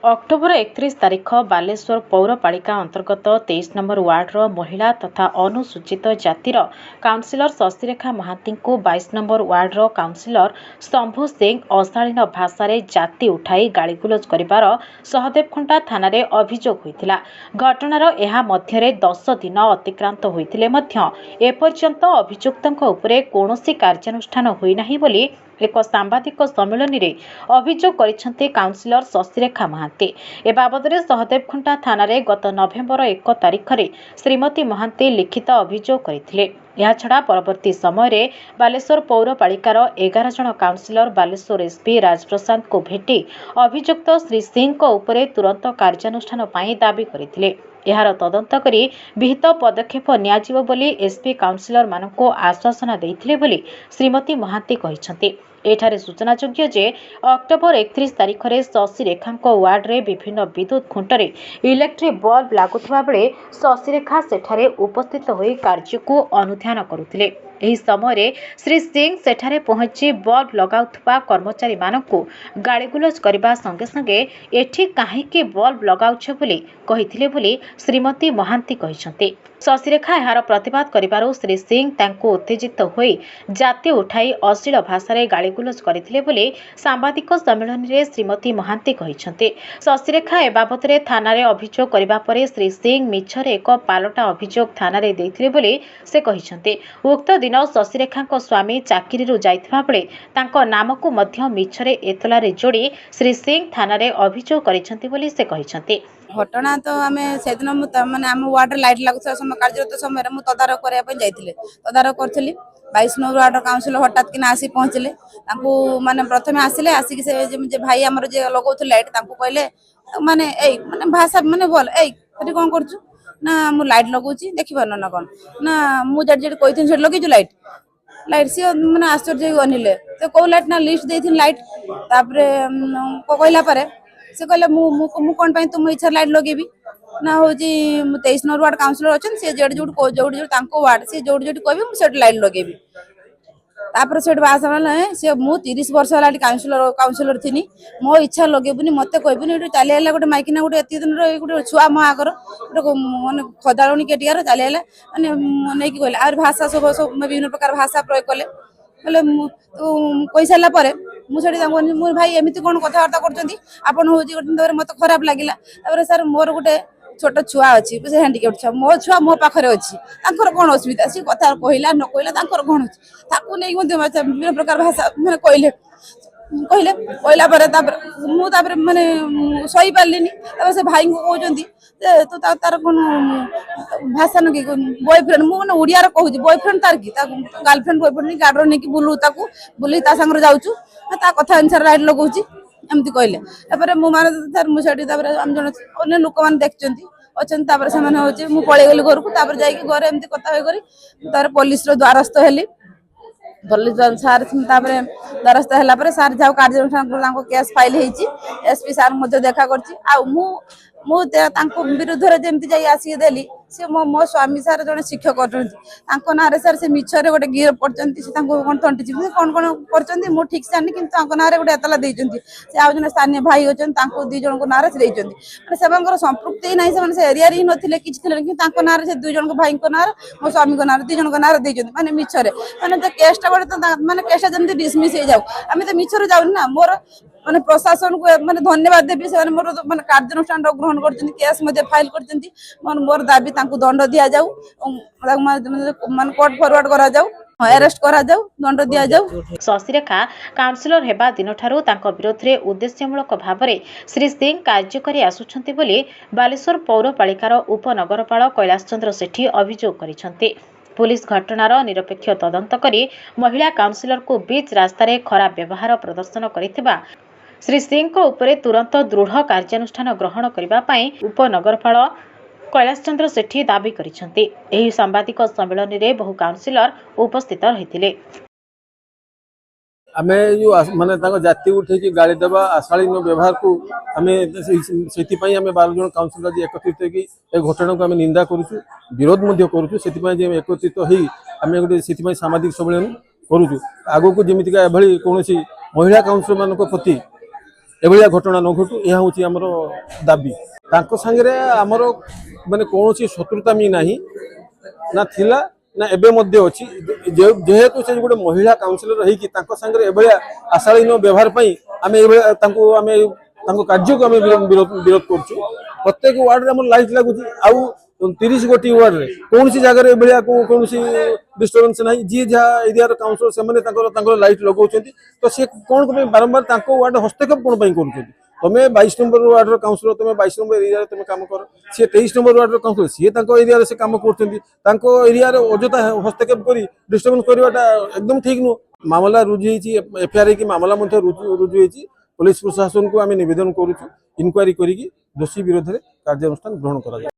October 31 तारिख बालेश्वर पौरपालिका अंतर्गत 23 number वार्डर महिला तथा अनुसूचित जातिर काउंसिलर शशिरेखा महांती को 22 नंबर वार्डर काउंसिलर शंभु सिंह अशालीन भाषा जाति उठाई गाड़ीगुलज कर सहदेवखुंटा थाना अभियोग होता। घटनार यह मध्य 10 दिन अतिक्रांत होते एपर्यंत अभियुक्तों कौनसी कार्यानुष्ठान होना बोली एक सांबादिक सम्मेलन में अभियोग कर काउंसिलर शशिरेखा महांती। ए बाबद सहदेवखुंटा थाना गत नवेम्बर 1 तारिख में श्रीमती महांती लिखित अभियोग करथिले। छड़ा परवर्ती समय बालेश्वर पौरपालिकार 11 जन काउंसिलर बालेश्वर एसपी राजप्रसाद को भेटी अभियुक्त श्री सिंह उपरे तुरंत कार्यानुष्ठान पाई दाबी करथिले। यार तदंत करी विहित पदक्षेप नियाजिबो बोली एसपी काउंसिलर मानको आश्वासन देथिले बोली श्रीमती महांती कहिसंती। एठारे सूचनायोग्य जे अक्टोबर 31 तारिख में शशिरेखा वार्ड्रे विभिन्न विद्युत खुंटरे इलेक्ट्रिक बल्ब लागुवा बेले शशिरेखा सेठारे उपस्थित होई कार्य को अनुध्यान करुथिले। एही समय श्री सिंह सेठारे पहुंची बल्ब लगाउथुवा कर्मचारी मानकु गाड़ीगुलज करबा संगे संगे एठी काहेकि बल्ब लगाउछ बोली कहिथिले बोली श्रीमती महांती कहिसंती। शशिरेखा यार प्रतिवाद करिबारु श्री सिंह तांको उत्तेजित होई जाति उठाई अश्लील भाषा गाड़ीगुलज करथिले बोली सांबादिक सम्मेलन में श्रीमती महांती कहिसंती। शशिरेखा ए बाबद थाना अभियोग करबा परे श्री सिंह मिछरे एक पालटा अभियोग थाना देथिले बोली से कहिसंती। उक्त दिन शशिरेखा स्वामी चाकरी जाइथिबा बेले तांको नामकु मध्य मिछरे एतला जोड़ी श्री सिंह थाना अभियोग करिसंती बोली से कहिसंती। घटना तो आम से दिन मैंने आम वार्ड लाइट लगुवा समय कार्यरत समय मुझे तदारख करने जाइए तदारख करी 22 नंबर वार्ड काउंसिल हठात कि आसी पहुँचले माने प्रथम आसिले आसिक से भाई आमर जे लगौले लाइट कहले माने माने भाषा माने बोल कौन कर मु लाइट लगौची देखी पार ना कौन ना मुझे कही लगे लाइट लाइट सी मैंने आश्चर्य अनिले तो कौ लाइट ना लिस्ट दे लाइट कहला से कहले मु कौन तुम इच्छा लाइट लगेबी ना हूँ 23 नंबर वार्ड काउंसिलर अच्छा सी जो जो वार्ड सी जो जो कह लाइट लगेबी तापर से बासा सी मु 30 वर्ष है काउंसिलर थी मो इच्छा लगेबुनि मत कहबुनि चली गोटे माइकिना गोटे एत दिन गोटे छुआ मो आगर गोटे मैंने खदाड़ी केटिकार चली मैंने नहीं कहले आ भाषा सब विभिन्न प्रकार भाषा प्रयोग कले बोले कही सारापर मुझे भाई एमती कौन कथबार्ता कर मत खराब लगे सर मोर गोटे छोट छुआ अच्छी हैंडिकेप छुआ मो छुआ मो पाखे अच्छी कौन असुविधा सी कथा कहला न कहला कौन अच्छी विभिन्न प्रकार भाषा मैंने कहले कहला माने सही पार्लिनी से भाई को कहते तो तार कौन भाषा न कि बॉयफ्रेंड मुझे ओडिया कहूँ बॉयफ्रेंड तार कि गर्लफ्रेंड बॉयफ्रेंड गाड़ी नहीं बुलू बुली सागर जाऊँ कथा अनुसार लाइट लगौची एमती कहले मुझे सर मुझे आम जन अन्य लोक मैंने देखते अच्छा से मुझे पलैगली घर को जाकि घर एमती कथा तार पुलिस द्वारस्थ हेली पुलिस सार द्वारस्थ है सार जहाँ कार्यानुष्ठान केस फाइल एसपी सार मुझे देखा विरुद्ध जमी आसिक देली सी मो स्वामी सार जड़े शिक्षक अच्छा ना सार से मिछरे गोटे गिरफ कर थंटी कौन कौन कर ठीक से जानी कि ना गोटे एतला देती से आज जन स्थानीय भाई अच्छे दुई जन ना से संपृक्ति ही ना से एरिया ही नथिले कि ना से दुई जन भाई ना मो स्वामी ना दुई जन ना माने मिछरे माने केसटा गोटे माने केसटा जमी डिसमिस हो जाऊ आम तो मिछरे जाऊनी ना मोर माने प्रशासन को माने धन्यवाद देवी से मोर माने कार्यानुष्ठान ग्रहण कर केस फाइल कर मोर दाबी दंड दि जाऊ माने कोर्ट फॉरवर्ड करा जाऊ अरेस्ट करा जाऊ दंड दि जाऊ। शशिरेखा काउंसिलर हेबा दिन ठारू तांको विरोध रे उद्देश्यमूलक भावरे श्री सिंह कार्य करी आसुछंती बोली बालेश्वर पौरपालिकार उपनगरपाल कैलाश चंद्र सेठी अभियोग करिसंती। पुलिस घटनार निरपेक्ष तदंत करी महिला काउंसिलर को बीच रास्तार खराब व्यवहार प्रदर्शन करिथिबा श्री सिंह को उपरे तुरंत दृढ़ कार्यानुष्ठान ग्रहण करबा पई उपनगरपाल कैलाश चंद्र सेठी दाबी करिसंती। एही सांबादिक सम्मेलन में बहु काउंसिलर उपस्थित रहिथिले। आमे जो माने जाति उठे गाड़ी देवा आशालीन व्यवहार को आम से 12 जन काउंसिलर जी एकत्रित हो घटना को आम निंदा करुचु विरोध करुचु एकत्रित हो आम गोटे सामाजिक सम्मेलन करुचु आगो को जमीका कौन महिला काउंसिलर मान प्रति एभलिया घटना न घटू यह हूँ आमर दाबी तांको सांगरे आमर माने कौन शत्रुता भी नहीं ना थिला ना एबे मध्य अछि जेहेतु से गोटे महिला काउंसिलर रही सांगरे एभलिया आशालीन व्यवहार पई आमे एभलिया तांको आमे तांको कार्य को आमे विरोध करछु प्रत्येक वार्ड रे हमर लाइट लागुची आउ 30 गोटी वार्ड रे कौन सी जगह रे एभलिया कौन सी डिस्टर्बेंस नहीं जी जहाँ एरिया काउंसिलर से माने तांको लाइट लगौछंती तो से कोन को बारंबार तांको वार्ड हस्तक्षेप कोन पई करूछंती तमे 22 नंबर वार्ड रो काउंसिलर तमे 22 नंबर एरिया रे तमे काम कर से 23 नंबर वार्ड रो काउंसिलर से तांको एरिया रे से काम करछंती तांको एरिया रे अजता हस्तक्षेप करी डिस्टर्बेंस करवाटा एकदम ठीक नो मामला रुजु हेची एफआईआर की मामला मध्ये रुजु हेची पुलिस प्रशासन को आमे निवेदन करूछु इनक्वायरी करी दोषी विरोध में कार्यानुष्ठान ग्रहण करा